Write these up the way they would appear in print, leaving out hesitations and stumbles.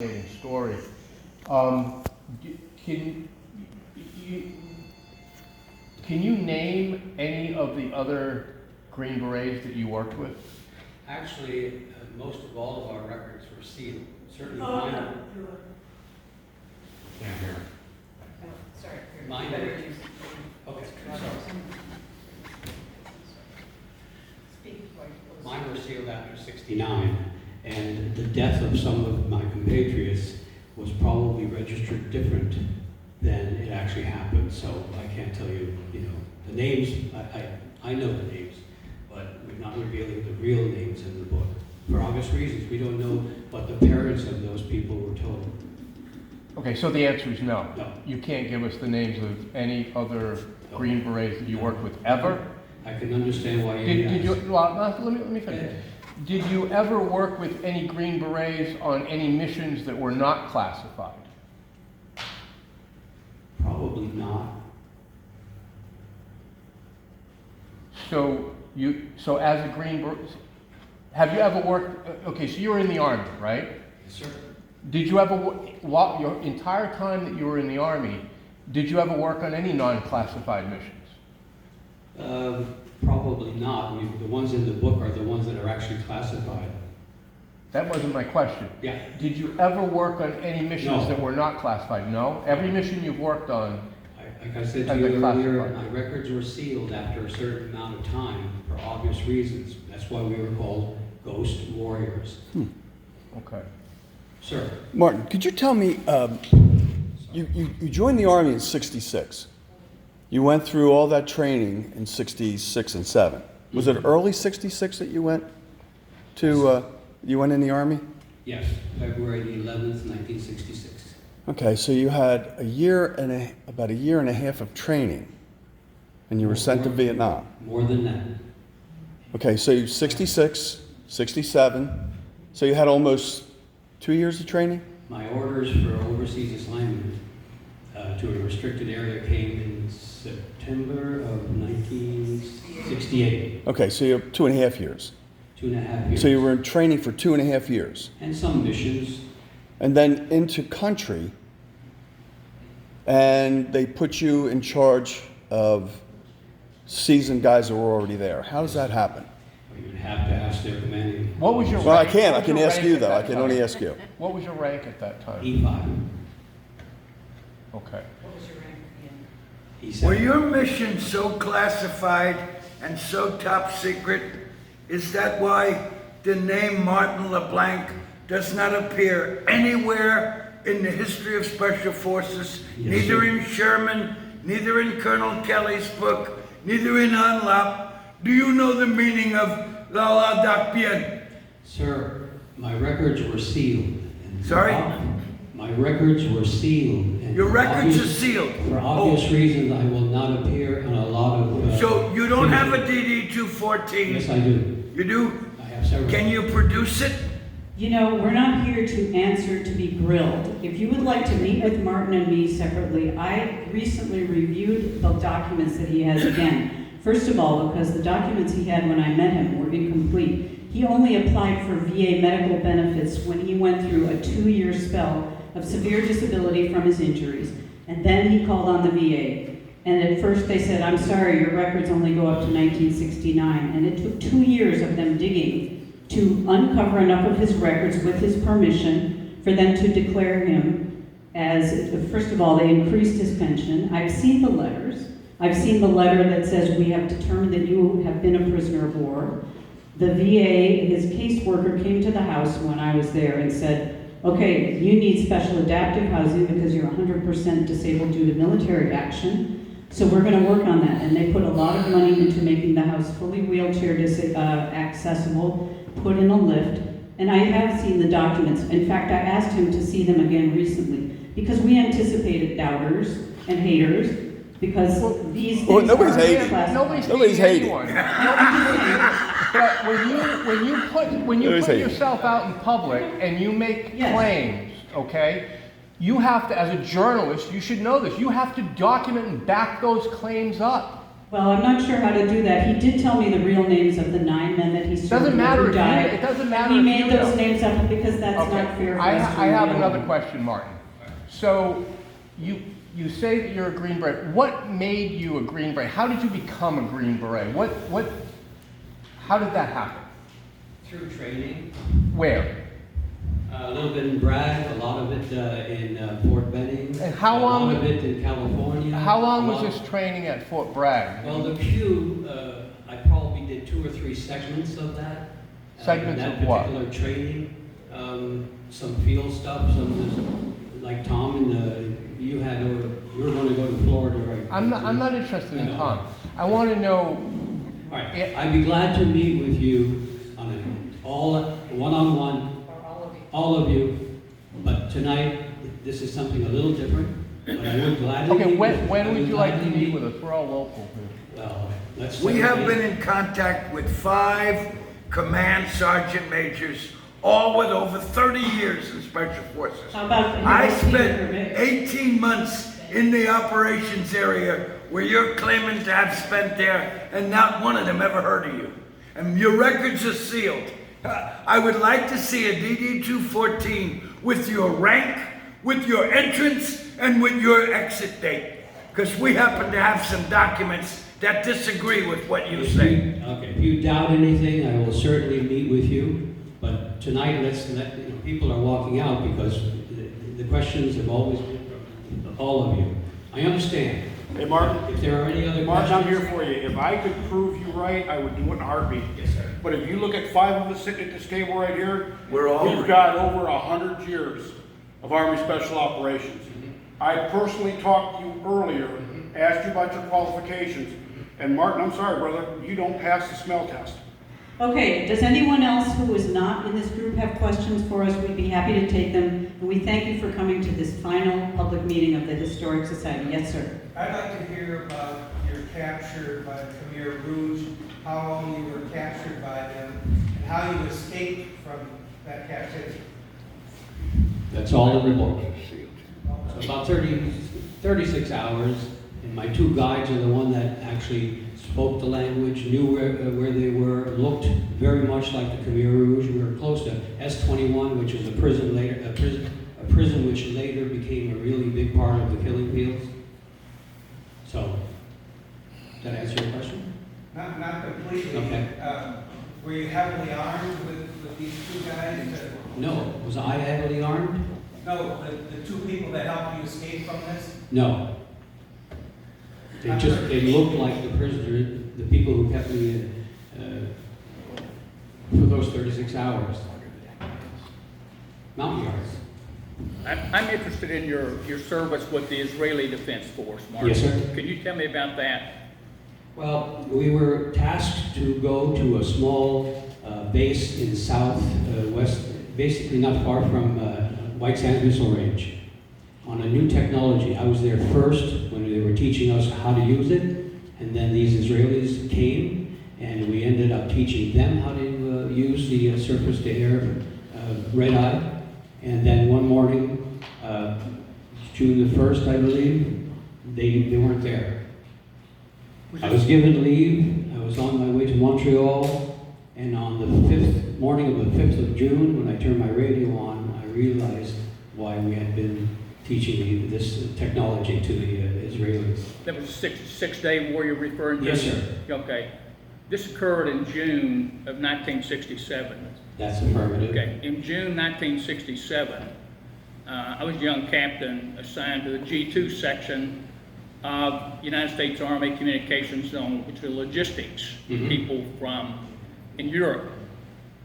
Story. Can you name any of the other Green Berets that you worked with? Actually, most of all of our records were sealed. Certainly Oh, mine. no. Can't hear. Oh, sorry. Mine. Better use. Okay, sorry. Speak quite close. Mine were sealed after '69, and the death of some of my compatriots was probably registered different than it actually happened. So I can't tell you, the names. I know the names, but we're not revealing the real names in the book for obvious reasons. We don't know what the parents of those people were told. Okay, so the answer is no. No. You can't give us the names of any other Green Berets that you worked with ever? I can understand why you Did you, asked. well, let me finish. Did you ever work with any Green Berets on any missions that were not classified? Probably not. So as a Green Beret, have you ever worked, okay, so you were in the Army, right? Yes, sir. Did you ever, your entire time that you were in the Army, did you ever work on any non-classified missions? Probably not. The ones in the book are the ones that are actually classified. That wasn't my question. Yeah. Did you ever work on any missions No. that were not classified? No? Every mission you've worked on, Like I said to Has you been earlier, classified. my records were sealed after a certain amount of time for obvious reasons. That's why we were called ghost warriors. okay. Sir. Martin, could you tell me, you joined the Army in '66. You went through all that training in '66 and '7. Was it early '66 that you went in the Army? Yes, February the 11th, 1966. Okay, so you had about a year and a half of training, and you were sent to Vietnam. More than that. Okay, so you 66, 67, so you had almost 2 years of training? My orders for overseas assignment to a restricted area came in September of 1968. Okay, so you have 2.5 years. 2.5 years. So you were in training for 2.5 years. And some missions. And then into country, and they put you in charge of seasoned guys that were already there. How does that happen? You'd have to ask their commanding. What was your Well, I rank? can't. What I was can your ask rank you, at though. that I can time? only ask you. What was your rank at that time? E5. Okay. What was your rank again? E7. Were your missions so classified and so top secret? Is that why the name Martin LeBlanc does not appear anywhere in the history of Special Forces? Yes, Neither sir. in Sherman, neither in Colonel Kelly's book, neither in Unlap. Do you know the meaning of La La Dak Bien? Sir, my records were sealed. And Sorry? My records were sealed. And Your for records are obvious- sealed. For obvious reasons, I will not appear on a lot of... So you don't have a things. DD-214? Yes, I do. You do? I have several. Can you produce it? You know, we're not here to answer to be grilled. If you would like to meet with Martin and me separately, I recently reviewed the documents that he has again. First of all, because the documents he had when I met him were incomplete. He only applied for VA medical benefits when he went through a 2-year spell of severe disability from his injuries. And then he called on the VA. And at first they said, I'm sorry, your records only go up to 1969. And it took 2 years of them digging to uncover enough of his records with his permission for them to declare him as, first of all, they increased his pension. I've seen the letters. I've seen the letter that says we have determined that you have been a prisoner of war. The VA, his caseworker came to the house when I was there and said, okay, you need special adaptive housing because you're 100% disabled due to military action. So we're going to work on that. And they put a lot of money into making the house fully wheelchair accessible, put in a lift. And I have seen the documents. In fact, I asked him to see them again recently because we anticipated doubters and haters because these things nobody's are hating. classified. Nobody's hating. anyone. But when you put Nobody's hating. yourself out in public and you make Yes. claims, okay, you have to, as a journalist, you should know this. You have to document and back those claims up. Well, I'm not sure how to do that. He did tell me the real names of the 9 men that he served Doesn't with matter who if you, died. it doesn't matter He if made you those know. names up because that's Okay, not fair for I us to have reveal. another question, Martin. So, you say that you're a Green Beret. What made you a Green Beret? How did you become a Green Beret? How did that happen? Through training, Where? a little bit in Bragg, a lot of it in Fort Benning. And how long A lot was- of it in California. How long a was lot- this training at Fort Bragg? Well, the Pew, I probably did 2 or 3 segments of that. Segments that of what? particular training, some field stuff, some, like Tom you were going to go to Florida, right? I'm not interested in I know. Tom. I want to know, All right, I'd be glad to meet with you on one-on-one, Or all of you. all of you, but tonight, this is something a little different, but I would gladly okay, meet when with- I would you like to gladly meet with us? We're all local here. Well, let's. We have certainly- been in contact with 5 command sergeant majors, all with over 30 years in Special Forces. How about the I Hiroshima spent Permit? 18 months in the operations area where you're claiming to have spent there, and not one of them ever heard of you. And your records are sealed. I would like to see a DD-214 with your rank, with your entrance, and with your exit date. Because we happen to have some documents that disagree with what you say. Okay, if you doubt anything, I will certainly meet with you, but tonight, people are walking out because the questions have always been from all of you. I understand. Hey, Martin. If there are any other Martin, I'm questions. here for you. If I could prove you right, I would do it in a heartbeat. Yes, sir. But if you look at 5 of us sitting at this table right here, We're all we've got over 100 years of Army Special Operations. I personally talked to you earlier, asked you about your qualifications, and Martin, I'm sorry, brother, you don't pass the smell test. Okay, does anyone else who is not in this group have questions for us? We'd be happy to take them. And we thank you for coming to this final public meeting of the Historic Society. Yes, sir. I'd like to hear about your capture by the Khmer Rouge, how long you were captured by them, and how you escaped from that captivity. That's all in the book. So about 36 hours, and my 2 guides are the one that actually spoke the language, knew where they were, looked very much like the Khmer Rouge. We were close to S-21, which is a prison which later became a really big part of the killing fields. So, does that answer your question? Not completely. Okay. Were you heavily armed with these 2 guys? No. Was I heavily armed? No, the 2 people that helped you escape from this? No. They looked like the prisoner, the people who kept me for those 36 hours. Mountain Guards. I'm interested in your service with the Israeli Defense Force, Martin. Yes, sir. Can you tell me about that? Well, we were tasked to go to a small base in southwest, basically not far from White Sands Missile Range, on a new technology. I was there first when they were teaching us how to use it, and then these Israelis came, and we ended up teaching them how to use the surface-to-air red-eye. And then one morning, June the 1st, I believe, they weren't there. I was given leave. I was on my way to Montreal, and on the morning of the 5th of June, when I turned my radio on, I realized why we had been teaching this technology to the Israelis. That was a six-day war you're referring to? Yes, sir. Okay. This occurred in June of 1967. That's affirmative. Okay. In June 1967, I was a young captain assigned to the G2 section of United States Army Communications Zone, which are logistics people from in Europe.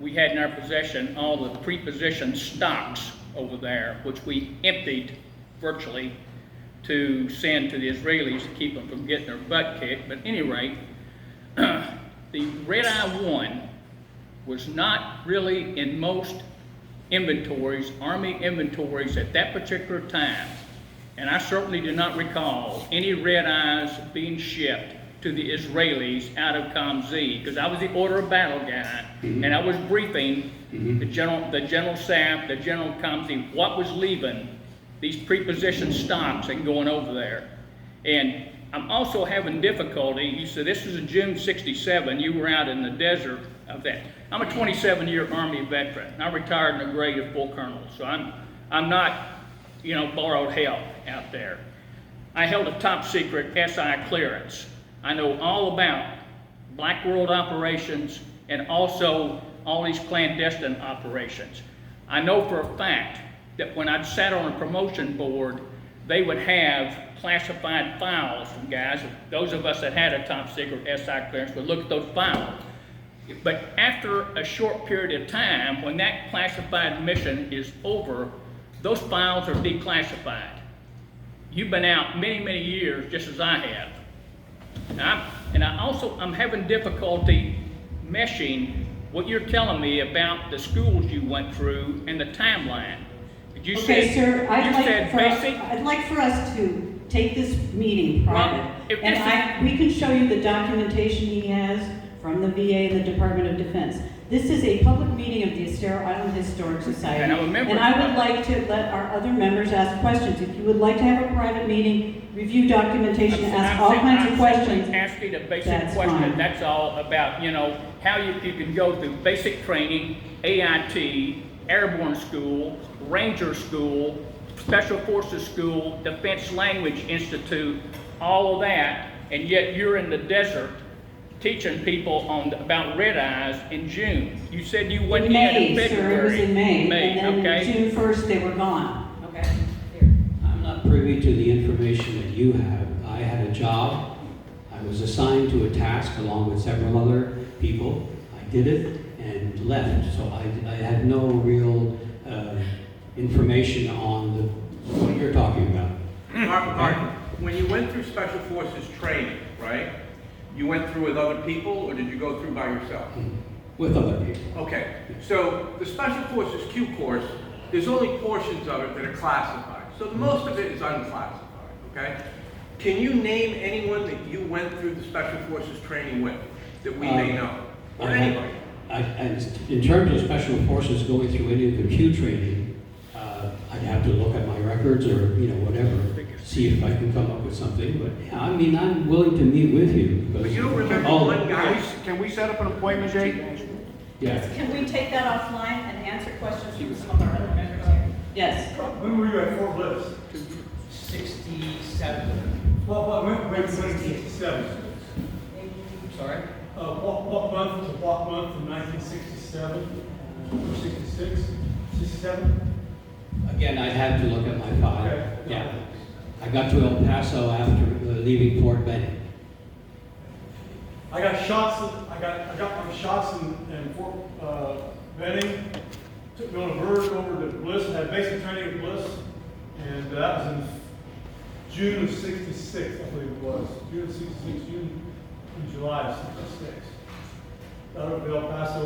We had in our possession all the pre-positioned stocks over there, which we emptied virtually to send to the Israelis to keep them from getting their butt kicked. But at any rate, the Red Eye 1 was not really in most inventories, Army inventories at that particular time. And I certainly do not recall any red eyes being shipped to the Israelis out of ComZ, because I was the order of battle guy, and I was briefing the general staff, the general ComZ, what was leaving these prepositioned stocks and going over there. And I'm also having difficulty, you said this was in June '67, you were out in the desert of that. I'm a 27-year Army veteran. I retired in the grade of full colonel, so I'm not, borrowed help out there. I held a top secret SI clearance. I know all about black world operations and also all these clandestine operations. I know for a fact that when I sat on a promotion board, they would have classified files from guys. Those of us that had a top secret SI clearance would look at those files. But after a short period of time, when that classified mission is over, those files are declassified. You've been out many, many years, just as I have. I'm having difficulty meshing what you're telling me about the schools you went through and the timeline. You Okay, said, sir, you I'd said basic. like for us to take this meeting private. Well, if And this we can show you the documentation he has from the VA and the Department of Defense. This is a public meeting of the Estero Island Historic Society. And I'm a member And of I that. would like to let our other members ask questions. If you would like to have a private meeting, review documentation, ask all kinds of questions. Asking a basic That's question. fine. That's all about, how you can go through basic training, AIT, airborne school, ranger school, special forces school, Defense Language Institute, all of that, and yet you're in the desert teaching people about red eyes in June. You said you went In May, in sir, it was February. in May. May, And then okay. June 1st, they were gone. Okay, here. I'm not privy to the information that you have. I had a job. I was assigned to a task along with several other people. I did it and left. So I had no real information on what you're talking about. Martin, when you went through Special Forces training, right? You went through with other people, or did you go through by yourself? With other people. Okay, so the Special Forces Q course, there's only portions of it that are classified. So the most of it is unclassified, okay? Can you name anyone that you went through the Special Forces training with, that we may know? Or anybody? In terms of Special Forces going through any of the Q training, I'd have to look at my records or, whatever, see if I can come up with something. But, yeah, I'm willing to meet with you. Because, But you don't remember Oh, one guy? Can we set up an appointment date? Yeah. Can we take that offline and answer questions from some of our other members here? Yes. When were you at Fort Bliss? 67. When was 67? Sorry? What month to what month from 1967 or 66? 67? Again, I'd have to look at my file. Okay. Yeah. I got to El Paso after leaving Fort Benning. I got shots. I got my shots in Fort Benning. Took me on a bird over to Bliss. Had basic training at Bliss, and that was in June of '66. I believe it was June of '66. June and July of '66. Got up to El Paso,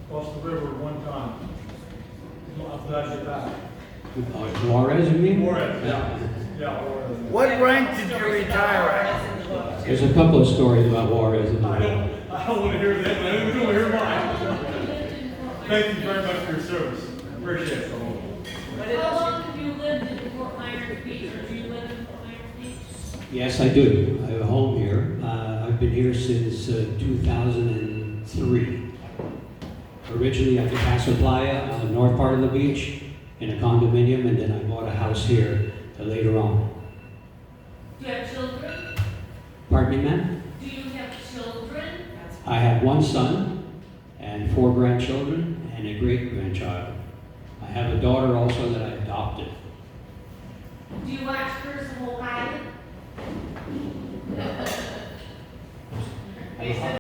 across the river one time. After that, I get back. Juarez, you mean? Juarez, yeah. Yeah, Juarez. What rank did you retire at? That's in the book, too. There's a couple of stories about Juarez in the I book. don't want to hear that, but I don't want to hear mine. Thank you very much for your service. Appreciate it. What is How it? long have you lived in Fort Myers Beach, or do you live in Fort Myers Beach? Yes, I do. I have a home here. I've been here since 2003. Originally at the Casa Playa on the north part of the beach in a condominium, and then I bought a house here later on. Do you have children? Pardon me, ma'am? Do you have children? I have one son and 4 grandchildren and a great-grandchild. I have a daughter also that I adopted. Do you watch Curse of Ohio?